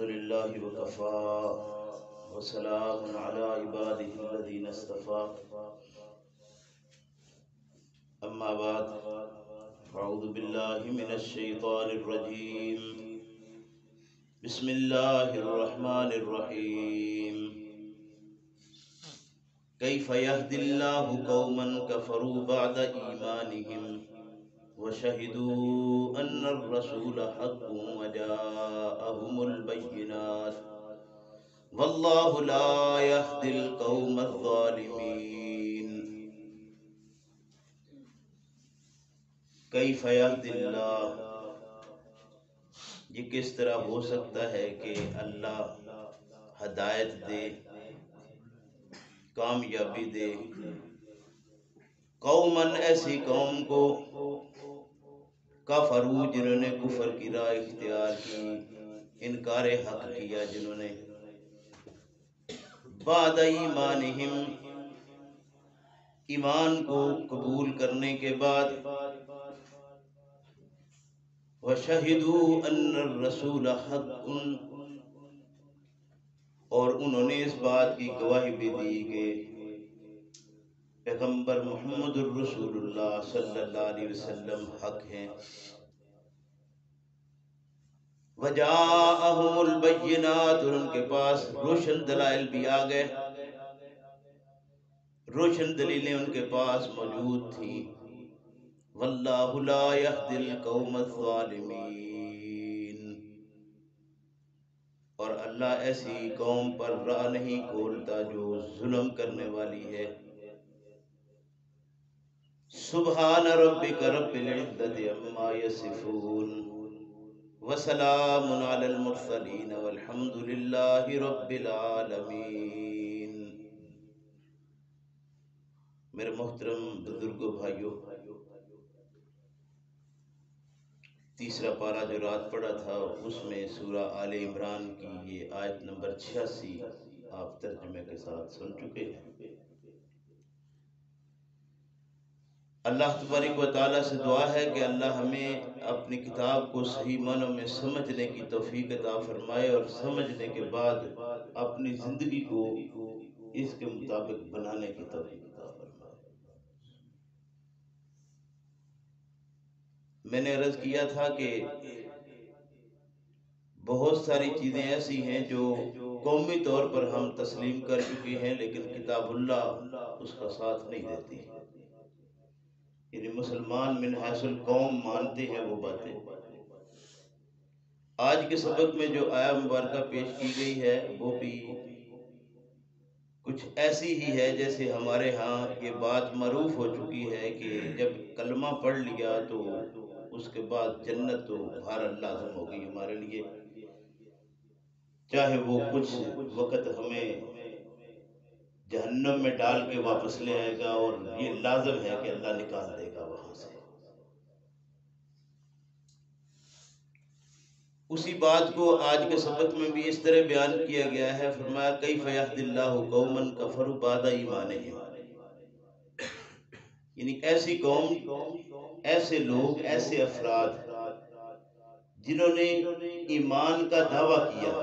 لله وكفى وسلام على عباده الذين اصطفى أما بعد أعوذ بالله من الشيطان الرجيم بسم الله الرحمن الرحيم كيف يهدي الله قوما كفروا بعد إيمانهم وشهدوا أن الرسول حق وجاءهم البينات والله لا يهدي القوم الظالمين کیف یہدی اللہ، یہ کس طرح ہو سکتا ہے کہ اللہ ہدایت دے، کامیابی دے قوماً ایسی قوم کو کفروا جنہوں نے کفر کی راہ اختیار کی، انکار حق کیا، جنہوں نے بعد ایمانہم ایمان کو قبول کرنے کے بعد وَشَهِدُوا أَنَّ الرَّسُولَ حَقٌّ، اور انہوں نے اس بات کی گواہی بھی دی کہ پیغمبر محمد الرسول اللہ صلی اللہ علیہ وسلم حق ہیں، وَجَاءَهُمُ الْبَيِّنَاتُ، اور ان کے پاس روشن دلائل بھی آ گئے، روشن دلیلیں ان کے پاس موجود تھیں، واللہ لا یہدی القوم الظالمین، اور اللہ ایسی قوم پر راہ نہیں کھولتا جو ظلم کرنے والی ہے۔ سبحان ربک رب العزت عما یصفون وسلام علی المرسلین والحمد للہ رب العالمین۔ میرے محترم بزرگوں، بھائیوں، تیسرا پارہ جو رات پڑھا تھا اس میں سورہ آل عمران کی یہ آیت نمبر 86 آپ ترجمے کے ساتھ سن چکے ہیں۔ اللہ تبارک و تعالیٰ سے دعا ہے کہ اللہ ہمیں اپنی کتاب کو صحیح معنوں میں سمجھنے کی توفیق عطا فرمائے، اور سمجھنے کے بعد اپنی زندگی کو اس کے مطابق بنانے کی توفیق عطا فرمائے۔ میں نے عرض کیا تھا کہ بہت ساری چیزیں ایسی ہیں جو قومی طور پر ہم تسلیم کر چکے ہیں، لیکن کتاب اللہ اس کا ساتھ نہیں دیتی، یعنی مسلمان من حیث القوم مانتے ہیں وہ باتیں۔ آج کے سبق میں جو آیہ مبارکہ پیش کی گئی ہے وہ بھی کچھ ایسی ہی ہے جیسے ہمارے ہاں یہ بات معروف ہو چکی ہے کہ جب کلمہ پڑھ لیا تو اس کے بعد جنت تو بہرحال لازم ہو گئی ہمارے لیے، چاہے وہ کچھ وقت ہمیں جہنم میں ڈال کے واپس لے آئے گا، اور یہ لازم ہے کہ اللہ نکال دے گا وہاں سے۔ اسی بات کو آج کے سبق میں بھی اس طرح بیان کیا گیا ہے، فرمایا کیف یہدی اللہ قوما کفروا بعد ایمانہم، یعنی ایسی قوم، ایسے لوگ، ایسے افراد جنہوں نے ایمان کا دعویٰ کیا،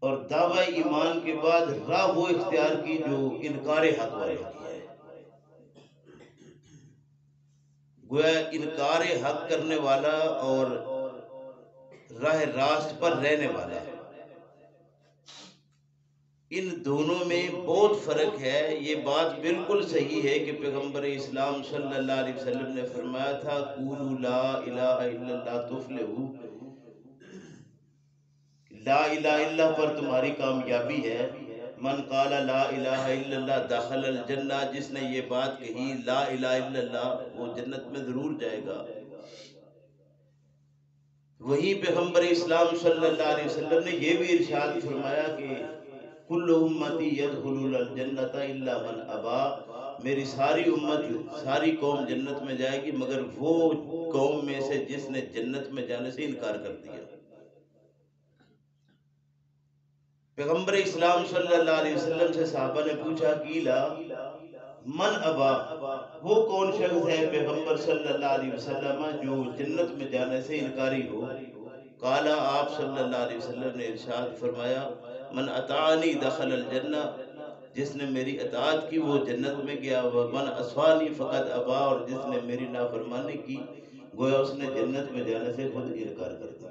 اور دعویٰ ایمان کے بعد راہ وہ اختیار کی جو انکار حق والوں کی ہے۔ گویا انکار حق کرنے والا اور راہ راست پر رہنے والا، ان دونوں میں بہت فرق ہے۔ یہ بات بالکل صحیح ہے کہ پیغمبر اسلام صلی اللہ علیہ وسلم نے فرمایا تھا قولوا لا الہ الا اللہ تفلحوا، لا الہ الا اللہ پر تمہاری کامیابی ہے۔ من قال لا الہ الا اللہ دخل الجنہ، جس نے یہ بات کہی لا الہ الا اللہ وہ جنت میں ضرور جائے گا۔ وہی پیغمبر اسلام صلی اللہ علیہ وسلم نے یہ بھی ارشاد فرمایا کہ کل امتی یدخلون الجنۃ الا من ابا، میری ساری امت، ساری قوم جنت میں جائے گی مگر وہ قوم میں سے جس نے جنت میں جانے سے انکار کر دیا۔ پیغمبر اسلام صلی اللہ علیہ وسلم سے صحابہ نے پوچھا قیلا من ابا، وہ کون شخص ہے پیغمبر صلی اللہ علیہ وسلم جو جنت میں جانے سے انکاری ہو؟ قال آپ صلی اللہ علیہ وسلم نے ارشاد فرمایا من اطاعنی دخل الجنہ، جس نے میری اطاعت کی وہ جنت میں گیا، ومن عصانی فقد ابا، اور جس نے میری نافرمانی کی گویا اس نے جنت میں جانے سے خود انکار کر دیا۔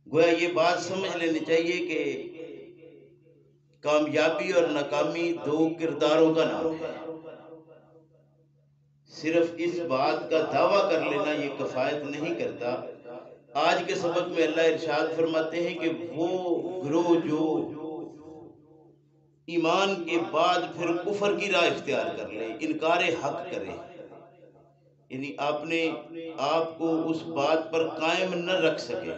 گویا یہ بات سمجھ لینی چاہیے کہ کامیابی اور ناکامی دو کرداروں کا نام ہے۔ صرف اس بات کا دعویٰ کر لینا یہ کفایت نہیں کرتا۔ آج کے سبق میں اللہ ارشاد فرماتے ہیں کہ وہ گروہ جو ایمان کے بعد پھر کفر کی راہ اختیار کر لے، انکار حق کرے، یعنی اپنے آپ کو اس بات پر قائم نہ رکھ سکے۔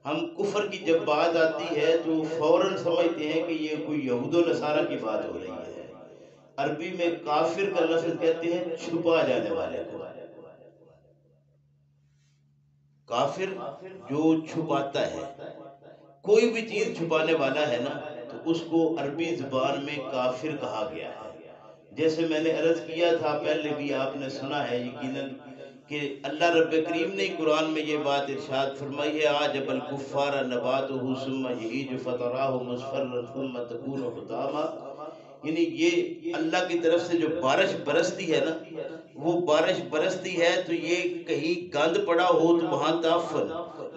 ہم کفر کی جب بات آتی ہے تو فوراً سمجھتے ہیں کہ یہ کوئی یہود و نصارہ کی بات ہو رہی ہے۔ عربی میں کافر کا لفظ کہتے ہیں چھپا جانے والے کو۔ کافر جو چھپاتا ہے، کوئی بھی چیز چھپانے والا ہے نا تو اس کو عربی زبان میں کافر کہا گیا ہے۔ جیسے میں نے عرض کیا تھا پہلے بھی آپ نے سنا ہے یقیناً کہ اللہ رب کریم نے قرآن میں یہ بات ارشاد فرمائی ہے عجب الکفار نباتہ ثم یہیج فتراہ مصفرا ثم تکون حطاما، یعنی یہ اللہ کی طرف سے جو بارش برستی ہے نا، وہ بارش برستی ہے تو یہ کہیں گند پڑا ہو تو وہاں دفن،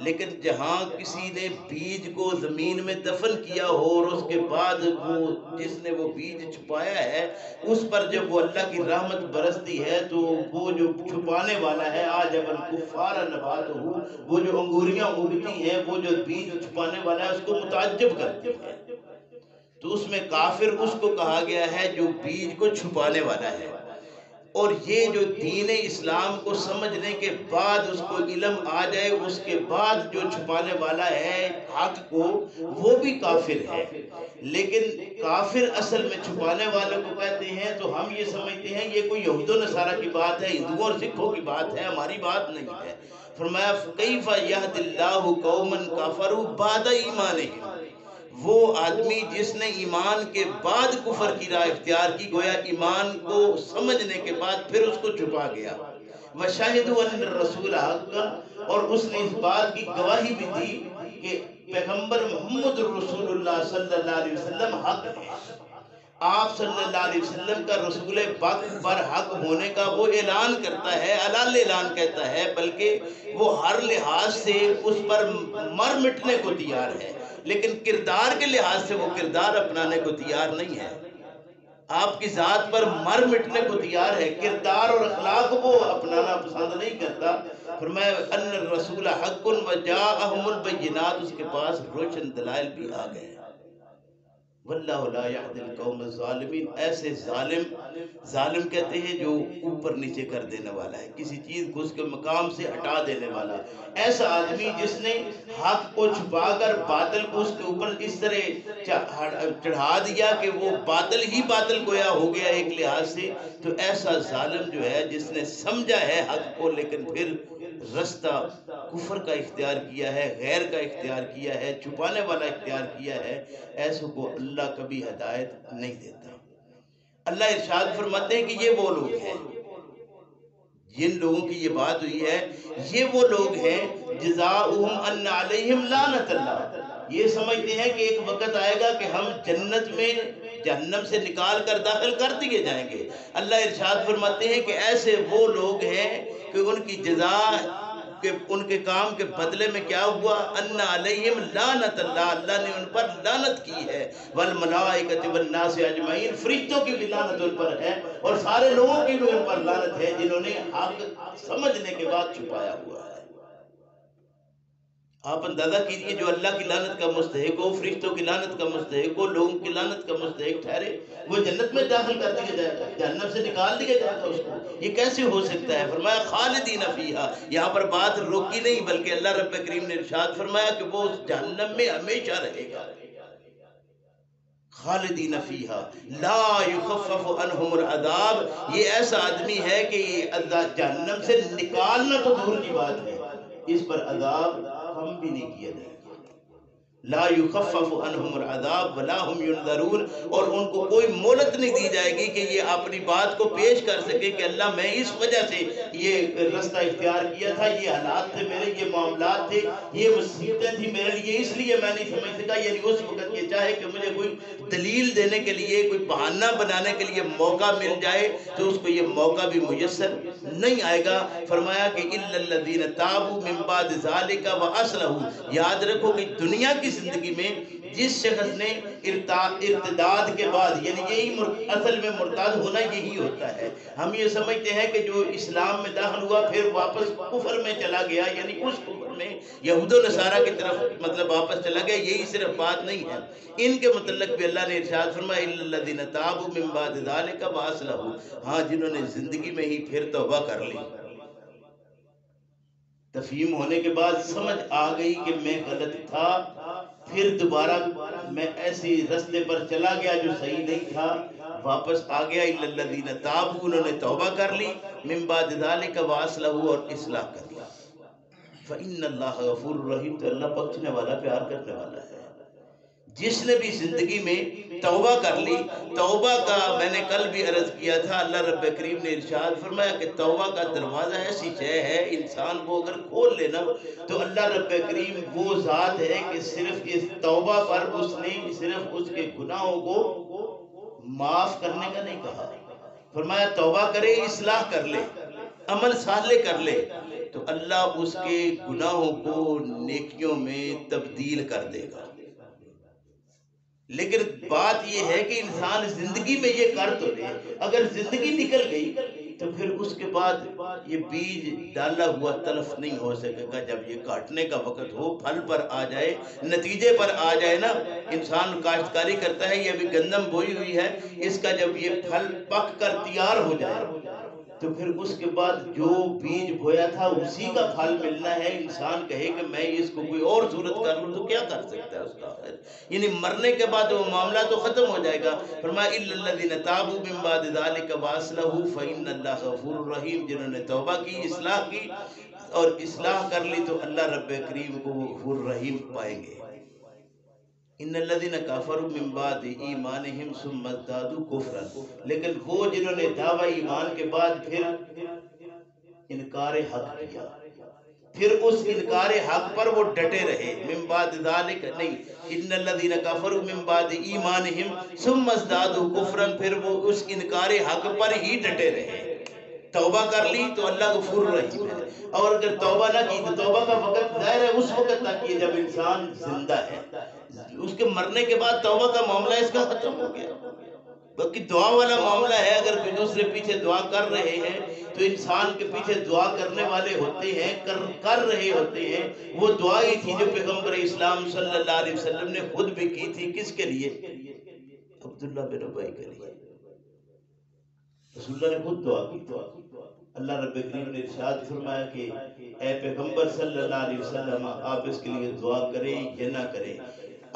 لیکن جہاں کسی نے بیج کو زمین میں دفن کیا ہو اور اس کے بعد وہ جس نے وہ بیج چھپایا ہے اس پر جب وہ اللہ کی رحمت برستی ہے تو وہ جو چھپانے والا ہے عجب الکفار نباتہ، وہ جو انگوریاں اگتی ہیں وہ جو بیج چھپانے والا ہے اس کو متعجب کرتی ہے۔ تو اس میں کافر اس کو کہا گیا ہے جو بیج کو چھپانے والا ہے۔ اور یہ جو دین اسلام کو سمجھنے کے بعد اس کو علم آ جائے اس کے بعد جو چھپانے والا ہے حق کو وہ بھی کافر ہے، لیکن کافر اصل میں چھپانے والوں کو کہتے ہیں تو ہم یہ سمجھتے ہیں یہ کوئی یہود و نصارہ کی بات ہے، ہندوؤں اور سکھوں کی بات ہے، ہماری بات نہیں ہے۔ فرمایا کیف یہد اللہ قوما کفروا بعد ایمانہم، وہ آدمی جس نے ایمان کے بعد کفر کی راہ اختیار کی، گویا ایمان کو سمجھنے کے بعد پھر اس کو چھپا گیا۔ وَشَهِدُوا أَنَّ الرَّسُولَ حَقٌّ، اور اس نے اس بات کی گواہی بھی دی کہ پیغمبر محمد رسول اللہ صلی اللہ علیہ وسلم حق ہے۔ آپ صلی اللہ علیہ وسلم کا رسول برحق ہونے کا وہ اعلان کرتا ہے، علال اعلان کہتا ہے، بلکہ وہ ہر لحاظ سے اس پر مر مٹنے کو تیار ہے، لیکن کردار کے لحاظ سے وہ کردار اپنانے کو تیار نہیں ہے۔ آپ کی ذات پر مر مٹنے کو تیار ہے، کردار اور اخلاق وہ اپنانا پسند نہیں کرتا۔ فرمایا ان الرسول حق وجاءہم البینات، اس کے پاس روشن دلائل بھی آ گئے۔ واللہ لا یہدی القوم الظالمین، ایسے ظالم کہتے ہیں جو اوپر نیچے کر دینے والا ہے، کسی چیز کو اس کے مقام سے ہٹا دینے والا، ایسا آدمی جس نے حق کو چھپا کر باطل کو اس کے اوپر اس طرح چڑھا دیا کہ وہ باطل ہی باطل گویا ہو گیا ایک لحاظ سے، تو ایسا ظالم جو ہے جس نے سمجھا ہے حق کو لیکن پھر رستہ کفر کا اختیار کیا ہے، غیر کا اختیار کیا ہے، چھپانے والا اختیار کیا ہے، ایسوں کو اللہ کبھی ہدایت نہیں دیتا۔ اللہ ارشاد فرماتے ہیں کہ یہ وہ لوگ ہیں، جن لوگوں کی یہ بات ہوئی ہے یہ وہ لوگ ہیں جزاؤہم ان علیہم لعنت اللہ، یہ سمجھتے ہیں کہ ایک وقت آئے گا کہ ہم جنت میں جہنم سے نکال کر داخل کر دیے جائیں گے۔ اللہ ارشاد فرماتے ہیں کہ ایسے وہ لوگ ہیں کہ ان کی جزا کہ ان کے کام کے بدلے میں کیا ہوا، ان علیہم لعنت اللہ، اللہ نے ان پر لعنت کی ہے، والملائکۃ والناس اجمعین، فرشتوں کی بھی لعنت ان پر ہے اور سارے لوگوں کی بھی ان پر لعنت ہے جنہوں نے حق سمجھنے کے بعد چھپایا ہوا ہے۔ آپ اندازہ کیجئے جو اللہ کی لعنت کا مستحق ہو، فرشتوں کی لعنت کا مستحق ہو، لوگوں کی لعنت کا مستحق ٹھہرے، وہ جنت میں داخل کر دیا جائے گا، جہنم سے نکال دیا جائے گا اس کو، یہ کیسے ہو سکتا ہے؟ فرمایا خالدین فیہا، یہاں پر بات رکی نہیں بلکہ اللہ رب کریم نے ارشاد فرمایا کہ وہ اس جہنم میں ہمیشہ رہے گا۔ خالدین فیہا لا یخفف عنہم العذاب، یہ ایسا آدمی ہے کہ جہنم سے نکالنا تو دور کی بات ہے، اس پر عذاب کم بھی نہیں کیا جائے گا۔ لا یخفف عنہم العذاب ولا هم ينذرون، اور ان کو کوئی مہلت نہیں دی جائے گی کہ یہ اپنی بات کو پیش کر سکے کہ اللہ میں اس وجہ سے یہ رستہ اختیار کیا تھا، یہ حالات تھے میرے، یہ معاملات تھے، یہ مصیبتیں تھی میرے لیے، اس لیے میں نہیں سمجھ سکا۔ یعنی اس وقت یہ چاہے کہ مجھے کوئی دلیل دینے کے لیے، کوئی بہانہ بنانے کے لیے موقع مل جائے تو اس کو یہ موقع بھی میسر نہیں آئے گا۔ فرمایا کہ الا الذین تابوا من بعد ذلک واصلحوا، یاد رکھو کہ دنیا کی زندگی میں جس شخص نے ارتداد کے بعد، یعنی یہی اصل میں مرتاد ہونا یہی ہوتا ہے۔ ہم یہ سمجھتے ہیں کہ جو اسلام میں داخل ہوا پھر واپس کفر میں چلا گیا، یعنی اس کفر میں یہود و نصارہ کی طرف مطلب واپس چلا گیا، یہی صرف بات نہیں ہے۔ ان کے متعلق بھی اللہ نے ارشاد فرمایا الا الذین تابوا من بعد ذلک واصلحوا، ہاں جنہوں نے زندگی میں ہی پھر توبہ کر لی، تفہیم ہونے کے بعد سمجھ آ گئی کہ میں غلط تھا، پھر دوبارہ میں ایسی رستے پر چلا گیا جو صحیح نہیں تھا، واپس آ گیا۔ الا الذین تابوا، انہوں نے توبہ کر لی، من بعد ذلک واصلحوا، اور اصلاح کر لی، فإن اللہ غفور رحیم، تو اللہ بخشنے والا پیار کرنے والا ہے۔ جس نے بھی زندگی میں توبہ کر لی، توبہ کا میں نے کل بھی عرض کیا تھا، اللہ رب کریم نے ارشاد فرمایا کہ توبہ کا دروازہ ایسی شے ہے، انسان کو اگر کھول لینا تو اللہ رب کریم وہ ذات ہے کہ صرف اس توبہ پر اس نے صرف اس کے گناہوں کو معاف کرنے کا نہیں کہا، فرمایا توبہ کرے، اصلاح کر لے، عمل صالح کر لے تو اللہ اس کے گناہوں کو نیکیوں میں تبدیل کر دے گا۔ لیکن بات یہ ہے کہ انسان زندگی میں یہ کر تو لے، اگر زندگی نکل گئی تو پھر اس کے بعد یہ بیج ڈالا ہوا تلف نہیں ہو سکے گا۔ جب یہ کاٹنے کا وقت ہو، پھل پر آ جائے، نتیجے پر آ جائے نا، انسان کاشتکاری کرتا ہے، یہ ابھی گندم بوئی ہوئی ہے، اس کا جب یہ پھل پک کر تیار ہو جائے تو پھر اس کے بعد جو بیج بویا تھا اسی کا پھل ملنا ہے۔ انسان کہے کہ میں اس کو کوئی اور صورت کر لوں تو کیا کر سکتا ہے اس کا؟ یعنی مرنے کے بعد وہ معاملہ تو ختم ہو جائے گا۔ فرمایا الا الذین تابوا من بعد ذلک واصلحوا فإن اللہ غفور رحیم، جنہوں نے توبہ کی، اصلاح کی اور اصلاح کر لی تو اللہ رب کریم کو وہ غفور رحیم پائیں گے۔ ان الذین کفروا من بعد ایمانہم ثم ازدادوا کفرا، لیکن وہ جنہوں نے دعوی ایمان کے بعد پھر انکار حق کیا، پھر اس انکار حق پر وہ ڈٹے رہے، من بعد ذالک نہیں، ان الذین کفروا من بعد ایمانہم ثم ازدادوا کفرا، پھر وہ اس انکار حق پر ہی ڈٹے رہے۔ توبہ کر لی تو اللہ غفور رحیم ہے، اور اگر توبہ نہ کی تو توبہ کا وقت ظاہر ہے اس وقت تک یہ جب انسان زندہ ہے، اس کے مرنے کے بعد توبہ کا معاملہ اس کا ختم ہو گیا۔ باقی دعا والا معاملہ ہے، اگر کوئی دوسرے پیچھے دعا کر رہے ہیں تو انسان کے پیچھے دعا کرنے والے ہوتے ہیں، کر رہے ہوتے ہیں، وہ دعا ہی تھی جو پیغمبر اسلام صلی اللہ علیہ وسلم نے خود بھی کی تھی۔ کس کے لیے؟ عبداللہ بن ابی کے لیے۔ رسول اللہ نے خود دعا کی تھی۔ اللہ رب کریم نے ارشاد فرمایا کہ اے پیغمبر صلی اللہ علیہ وسلم، آپ اس کے لیے دعا کریں یا نہ کریں،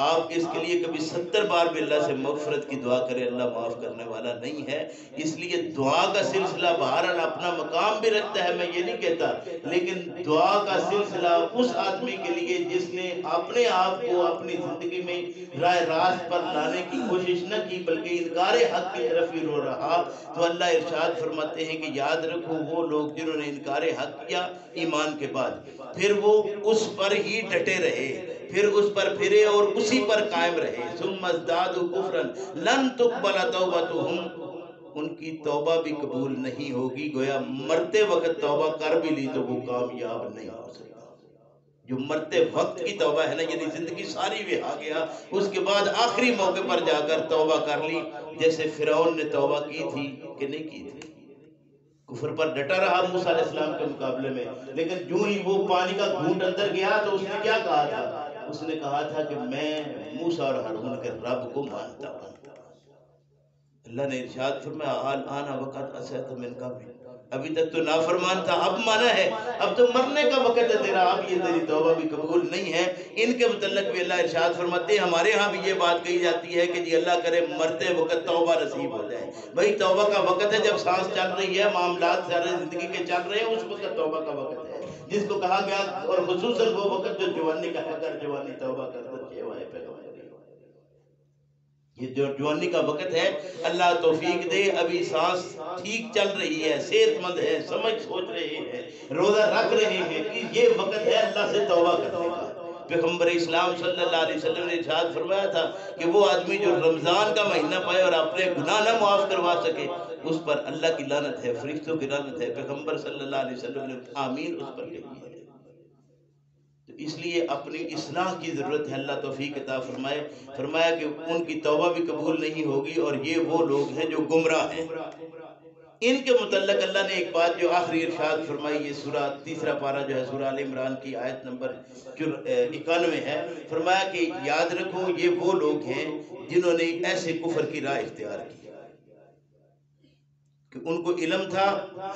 آپ اس کے لیے کبھی 70 بار بھی اللہ سے مغفرت کی دعا کریں، اللہ معاف کرنے والا نہیں ہے۔ اس لیے دعا کا سلسلہ بہرحال اپنا مقام بھی رکھتا ہے، میں یہ نہیں کہتا، لیکن دعا کا سلسلہ اس آدمی کے لیے جس نے اپنے آپ کو اپنی زندگی میں راہ راست پر لانے کی کوشش نہ کی بلکہ انکار حق کی طرف ہی رو رہا، تو اللہ ارشاد فرماتے ہیں کہ یاد رکھو وہ لوگ جنہوں نے انکار حق کیا ایمان کے بعد، پھر وہ اس پر ہی ڈٹے رہے، پھر اس پر پھرے اور اسی پر قائم رہے، ثم ازدادوا کفرا لن تقبل توبتهم، ان کی توبہ بھی قبول نہیں ہوگی۔ گویا مرتے وقت توبہ کر بھی لی تو وہ کامیاب نہیں ہو سکتا۔ جو مرتے وقت کی توبہ ہے نا، یعنی زندگی ساری بھی آ گیا، اس کے بعد آخری موقع پر جا کر توبہ کر لی، جیسے فرعون نے توبہ کی تھی کہ نہیں کی تھی، کفر پر ڈٹا رہا موسیٰ علیہ السلام کے مقابلے میں، لیکن جو ہی وہ پانی کا گھونٹ اندر گیا تو اس نے کیا کہا تھا؟ اس نے کہا تھا کہ میں موسیٰ اور ہارون کے رب کو مانتا ہوں۔ اللہ نے ارشاد فرمایا الآن وقت عصیت من قبل، ابھی تک تو نافرمان تھا، اب مانا ہے، اب تو مرنے کا وقت ہے تیرا، اب یہ تیری توبہ بھی قبول نہیں ہے۔ ان کے متعلق بھی اللہ ارشاد فرماتے ہیں، ہمارے ہاں بھی یہ بات کہی جاتی ہے کہ جی اللہ کرے مرتے وقت توبہ نصیب ہو جائے۔ بھئی توبہ کا وقت ہے جب سانس چل رہی ہے، معاملات سارے زندگی کے چل رہے ہیں، اس وقت توبہ کا وقت ہے، جس کو کہا گیا، اور خصوصاً وہ وقت جو جوانی کا ہے، اگر جوانی توبہ کر دو یہ جو جوانی کا وقت ہے، اللہ توفیق دے، ابھی سانس ٹھیک چل رہی ہے، صحت مند ہے، سمجھ سوچ رہے ہیں، روزہ رکھ رہے ہیں، یہ وقت ہے اللہ سے توبہ کرنے کا۔ پیغمبر اسلام صلی اللہ علیہ وسلم نے ارشاد فرمایا تھا کہ وہ آدمی جو رمضان کا مہینہ پائے اور اپنے گناہ نہ معاف کروا سکے، اس پر اللہ کی لعنت ہے، فرشتوں کی لعنت ہے۔ پیغمبر صلی اللہ علیہ وسلم نے آمین اس پر کہی ہے۔ تو اس لیے اپنی اصلاح کی ضرورت ہے، اللہ توفیق عطا فرمائے۔ فرمایا کہ ان کی توبہ بھی قبول نہیں ہوگی، اور یہ وہ لوگ ہیں جو گمراہ ہیں۔ ان کے متعلق اللہ نے ایک بات جو آخری ارشاد فرمائی، یہ سورہ تیسرا پارہ جو ہے سورہ آل عمران کی آیت نمبر 91 ہے، فرمایا کہ یاد رکھو یہ وہ لوگ ہیں جنہوں نے ایسے کفر کی راہ اختیار کی کہ ان کو علم تھا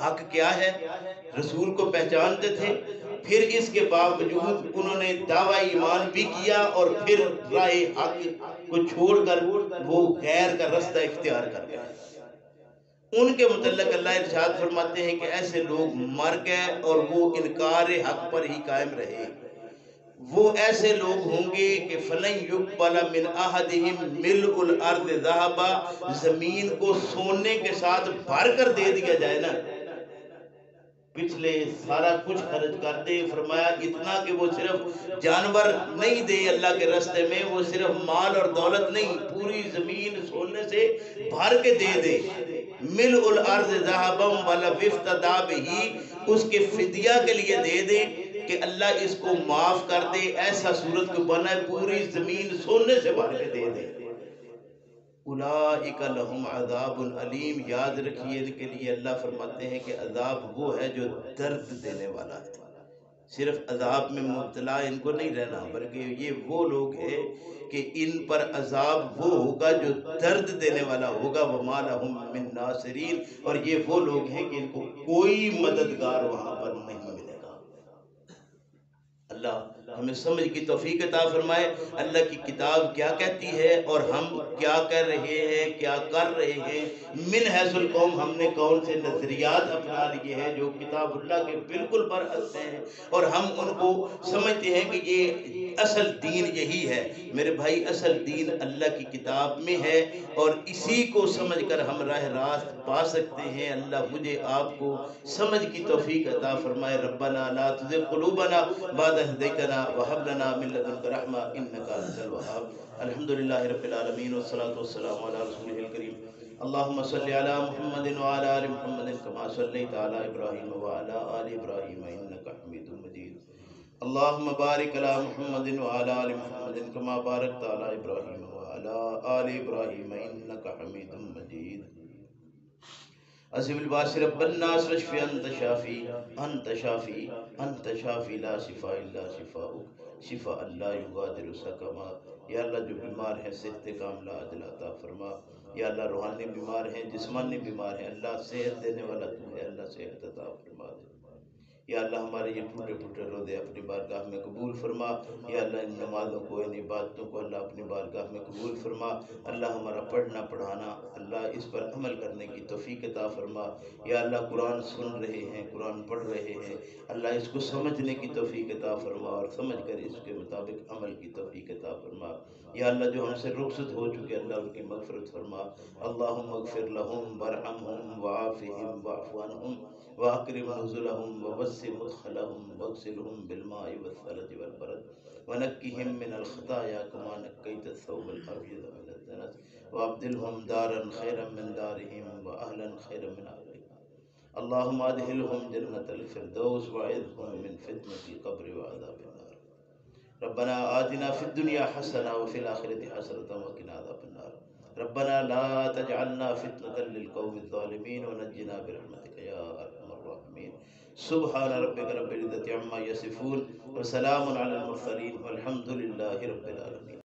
حق کیا ہے، رسول کو پہچانتے تھے، پھر اس کے باوجود انہوں نے دعویٰ ایمان بھی کیا، اور پھر راہ حق کو چھوڑ کر وہ غیر کا رستہ اختیار کر گئے۔ ان کے متعلق اللہ ارشاد فرماتے ہیں کہ ایسے لوگ مر گئے اور وہ انکار حق پر ہی قائم رہے۔ وہ ایسے لوگ ہوں گے کہ فَلَن يُقْبَلَ مِنْ أَحَدِهِمْ مِلْءُ الْأَرْضِ ذَهَبًا، زمین کو سونے کے ساتھ بھر کر دے دیا جائے نا، پچھلے سارا کچھ خرچ کر دے، فرمایا اتنا کہ وہ صرف جانور نہیں دے اللہ کے راستے میں، وہ صرف مال اور دولت نہیں، پوری زمین سونے سے بھر کے دے دے، مِلْءُ الْأَرْضِ ذَهَبًا وَلَوِ افْتَدَىٰ بِهِ، اس کے فدیہ کے لیے دے دے کہ اللہ اس کو معاف کر دے، ایسا صورت کو بنائے پوری زمین سونے سے بھر کے دے دے۔ اولئک لہم عذاب علیم، یاد رکھیے ان کے لیے اللہ فرماتے ہیں کہ عذاب وہ ہے جو درد دینے والا ہے۔ صرف عذاب میں مبتلا ان کو نہیں رہنا، بلکہ یہ وہ لوگ ہیں کہ ان پر عذاب وہ ہوگا جو درد دینے والا ہوگا، وما لہم من ناصرین، اور یہ وہ لوگ ہیں کہ ان کو کوئی مددگار وہاں پر نہیں ملے گا۔ اللہ ہمیں سمجھ کی توفیق عطا فرمائے، اللہ کی کتاب کیا کہتی ہے اور ہم کیا کر رہے ہیں، کیا کر رہے ہیں۔ من حیث القوم ہم نے کون سے نظریات اپنا لیے ہیں جو کتاب اللہ کے بالکل برعکس ہیں، اور ہم ان کو سمجھتے ہیں کہ یہ اصل دین یہی ہے۔ میرے بھائی اصل دین اللہ کی کتاب میں ہے، اور اسی کو سمجھ کر ہم راہ راست پا سکتے ہیں۔ اللہ مجھے آپ کو سمجھ کی توفیق عطا فرمائے۔ ربنا لا تزغ قلوبنا بعد إذ هديتنا وهب لنا من لدنك رحمة إنك أنت الوهاب۔ الحمد لله رب العالمين والصلاة والسلام على رسوله الكريم۔ اللهم صل على محمد وعلى آل محمد كما صليت على إبراهيم وعلى آل إبراهيم إنك حميد مجيد۔ اللهم بارك على محمد وعلى آل محمد كما باركت على إبراهيم وعلى آل إبراهيم إنك حميد مجيد۔ عزیب الباس رب الناس اشفی انت شافی انت شافی انت شافی لا شفاء الا شفاؤک شفاء لا یغادر سقما۔ یا اللہ جو بیمار ہیں صحت کاملہ عاجلہ عطا فرما۔ یا اللہ روحانی بیمار ہیں، جسمانی بیمار ہیں، اللہ صحت دینے والا تو ہے، اللہ صحت عطا فرما دے۔ یا اللہ ہمارے یہ ٹوٹے پھوٹے روزے اپنی بارگاہ میں قبول فرما۔ یا اللہ ان نمازوں کو، ان عبادتوں کو اللہ اپنی بارگاہ میں قبول فرما۔ اللہ ہمارا پڑھنا پڑھانا اللہ اس پر عمل کرنے کی توفیق عطا فرما۔ یا اللہ قرآن سن رہے ہیں، قرآن پڑھ رہے ہیں، اللہ اس کو سمجھنے کی توفیق عطا فرما، اور سمجھ کر اس کے مطابق عمل کی توفیق عطا فرما۔ یا اللہ جو ہم سے رخصت ہو چکے اللہ ان کی مغفرت فرما۔ اللہم اغفر لہم وارحمہم وعافہم واعف عنہم واکرم نزلہم ووسع مدخلہم واغسلہم بالماء والثلج والبرد ونقہم من الخطایا کما نقیت الثوب الابیض من الدنس وابدلہم دارا خیرا من دارہم واہلا خیرا من اہلہم۔ اللہم ادخلہم جنت الفردوس واعذہم من فتنة القبر وعذاب النار۔ ربنا آتنا في الدنيا حسنة وفي الآخرة حسنة وقنا عذاب النار۔ ربنا لا تجعلنا فتنة للقوم الظالمين ونجنا برحمتك يا أرحم الراحمين۔ سبحان ربك رب العزة عما يصفون وسلام على المرسلين والحمد لله رب العالمين۔